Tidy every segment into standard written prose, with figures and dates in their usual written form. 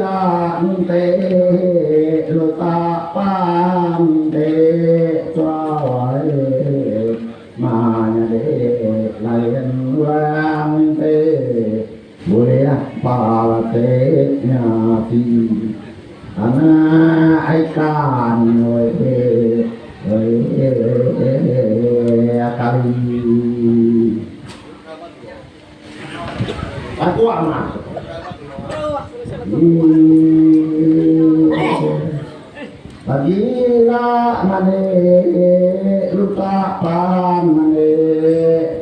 ลังเตลุตาปันเตสวายมาญเดไลนวังเตบุเรปาลเตญาติอานาไอการเวยกาลีaku amat Bagila mane lupa pan mane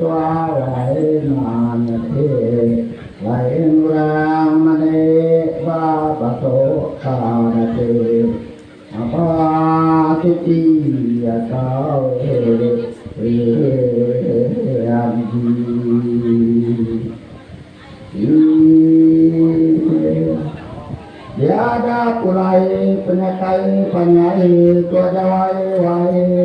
tualai mane lain orang mane babato karate apa titi atau Tiada pulai penyai tua jawai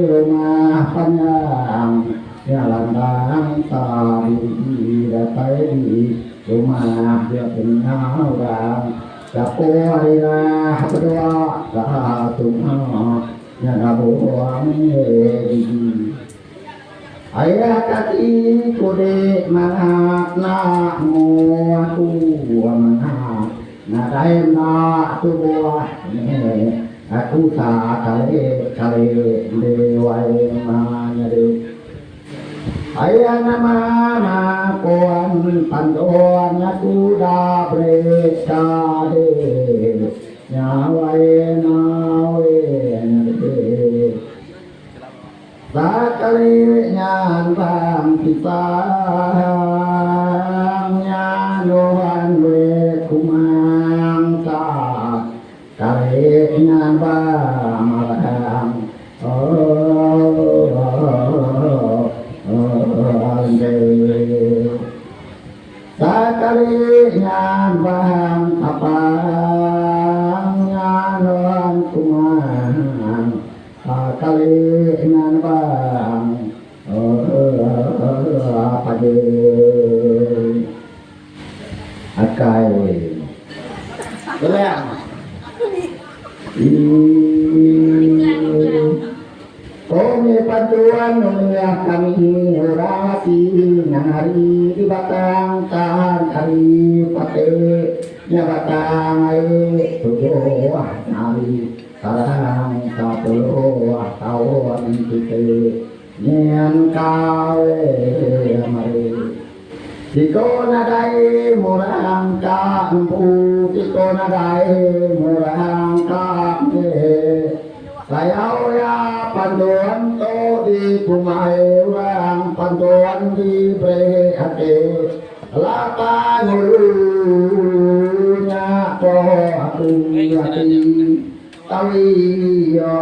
rumah panjang landang tadi datai di rumah dia punya orang Japoilah berdua satu nyana buang ayah kaki kude manak nak muatu manak nadai na tu buah aku kale dewai mana de ayah nama kuan pandoan aku dah berita de nyawai nawe de sakali nyan bang kita nyanuan we kumang ta kali nyan bang malang sakali nyan bang apa nyanuan kumang kali nyan bang apa de akai boleh Kami paduan oleh kami orasi hari di batang tahan hari pate nya batang ai tujuh hari sarang sapuluh tahun kita nyen kawe mari Tiko nadai murang kampu tiko nadai murang kamne sayau ya panduan to di kumai urang panduan di brehate lapa ngulunya to aku hati tawi yo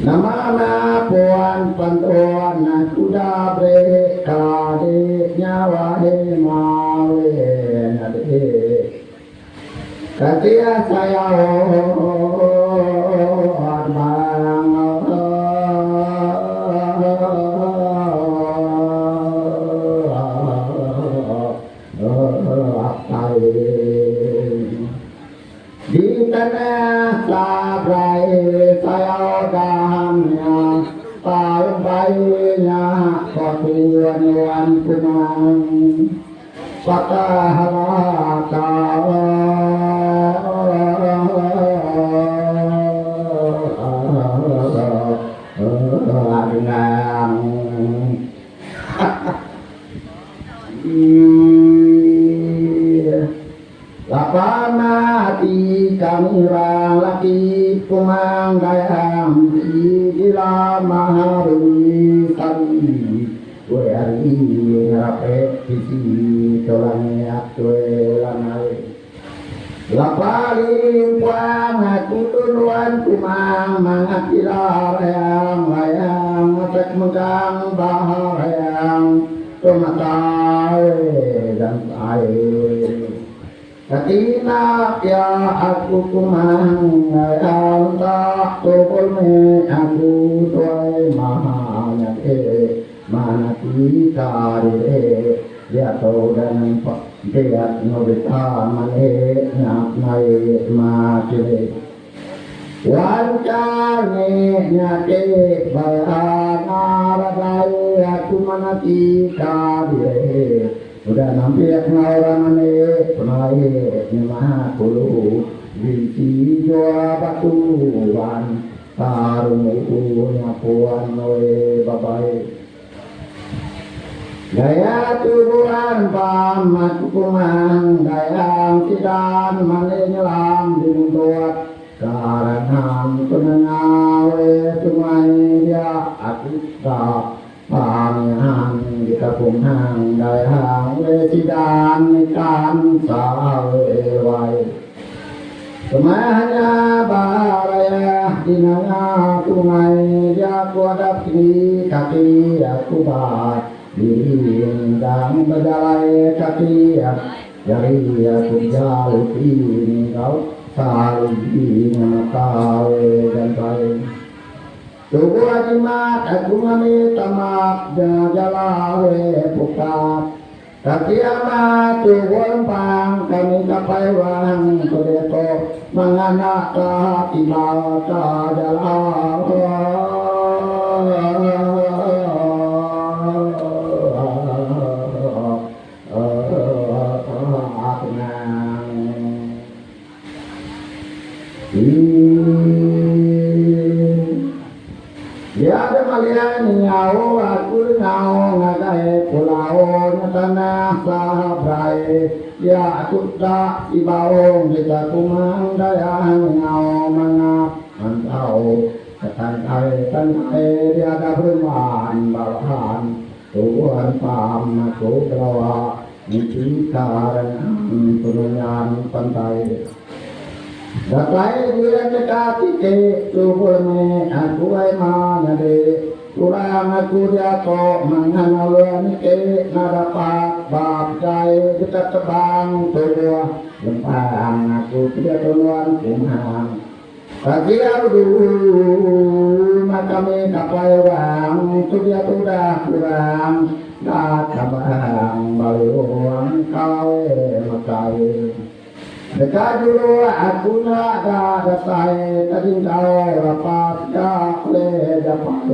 Namana puan pantuan kuda breka de nyawa de mawe nade katia saya armang di tanah sabrai saya dahamnya palbainya kotuan kumang pakahalaka Lapamati kami laki kumang dayam di lama hari kami hari rapet sisi tolong atwe lanai lapari puang aku tunuan kumang mangatilar layang atek megang bahar yang tomatai dan air Katina ya aku kumang anta to polme aku toy mahanya manati kare ya to dan dia nobita mane nak nai mati wancane nyate bayana radai aku manati kare udah nampir ngaurane penai maha kulu di jua batuan tarumu nyapuan noe babai gaya tubuhan pamat kumang gayang sidan mane nyelam dintuat karangan penengawe sungai dia akita pangan di kapung hang dai hang le sidan ikan sawai semahnya baraya dinanga sungai dia kuadap kini kaki aku bat dindang berjalai kaki jari aku jauh ini kau salih kau dan baik Tubuh ajimat aku ngami tamak jalawe pukat Kaki amat tubuh lempang kami kapai wang kudeto Menganak ke tiba ke jalawe Ya ada malian nyau aku nyau ngadai pulau tanah sahabrai ya aku tak ibawong kita kumang daya nyau mangap mantau ketanai tanai dia ada berman balahan Tuhan pam aku belawa misi karan penunyan pantai Datai dia cekati ke tubuhnya aku ay manade kurang aku dia to manganaluan ke nadapat babjai dekat tebang tubuh lempang aku dia tunuan kumang Kaki aku makame kapai wang tu dia sudah kurang dak kabang baluang kau makai Dekat dulu aku nak datai kading kau rapat dak le dapat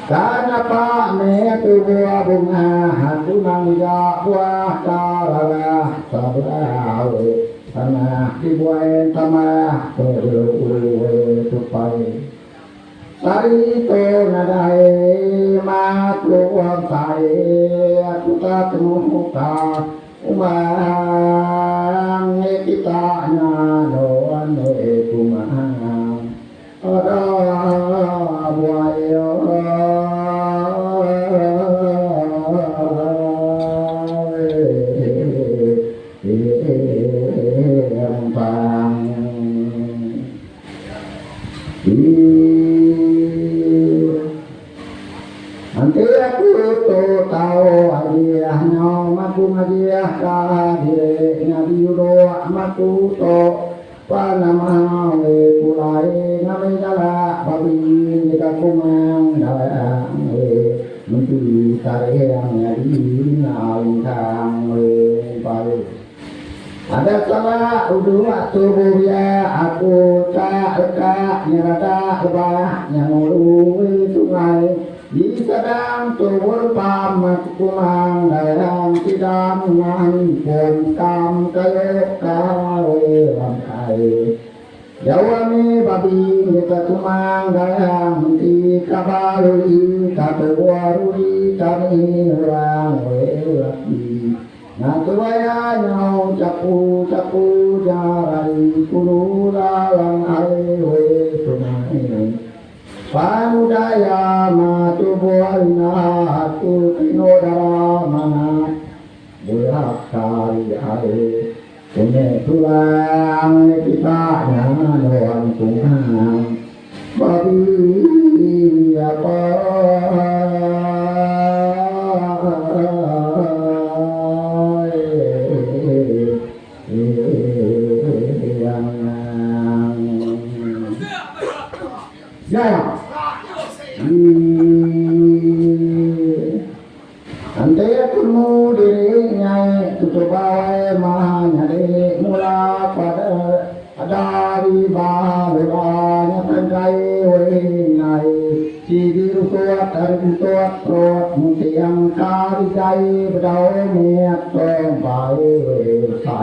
Kanapa me tu buah bunga aku nang ja buah kala sabau tanah dibuai tanah perlu tupai Sari to nadai makluang sai aku tak muka umang kita nyaloan kumang ada buaya Nanti aku tu tahu hadiah nyau aku hadiah kahire nabi yudo aku tu panama kulai nabi jala babi jika kumang dalam mesti tarik yang jadi nalikang baik ada salah udah tubuh ya aku tak nyerada lebah yang ulu sungai di sedang tubuh pamat kumang dalam sidang manpun kam kayo kawe lamkai jawami babi kita kumang dalam di kabarui kabarui kami orang welaki natuaya nyau capu jarai kulu dalam air sungai Panudaya matubuana aku kinodara mana burakari ae punya tulang kita nyanuan tunang babi apa ยังย่าอันเดตุมูดิไงตุตบายมาหะเดมุลาปะเดอดาริบาเวลาเนี่ยเป็นไรเวไงที่ดิรุตัวตันตัวโปรดมุติยังกาลิใจเดาเมียต้องไปใส่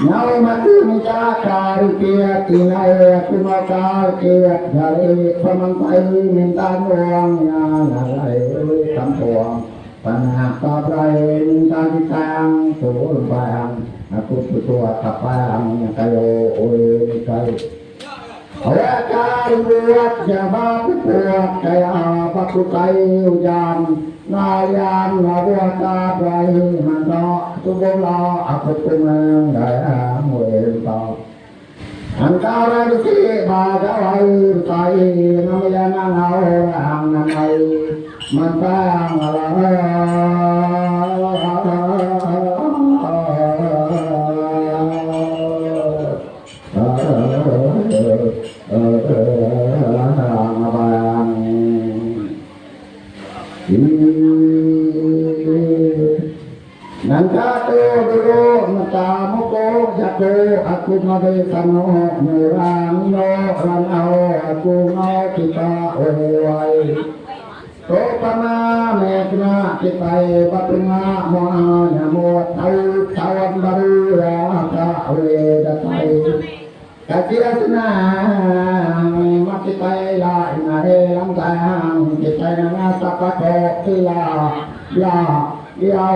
Nau mati mencakar keyakinan aku bakal kiat dari pemantai minta uangnya nalai kampung panah kabrai minta ditang turbang aku bertua kapang yang kayo oleh kayu awakar buat jabab buat kaya baku kayu hujan nayan ngabuat kabrai mantok tubuhlah aku kumang daya muelta antara di badai tai namanya orang namai mantang Nangkato dulu matamuko jatuh aku madesano merangno ranau aku ngau kita wewai to pama mekna kita batunga moa nyamot tau tawan baru raka wedatai kajirasna makitai la inare langkang kita nanga sapato kila ya ya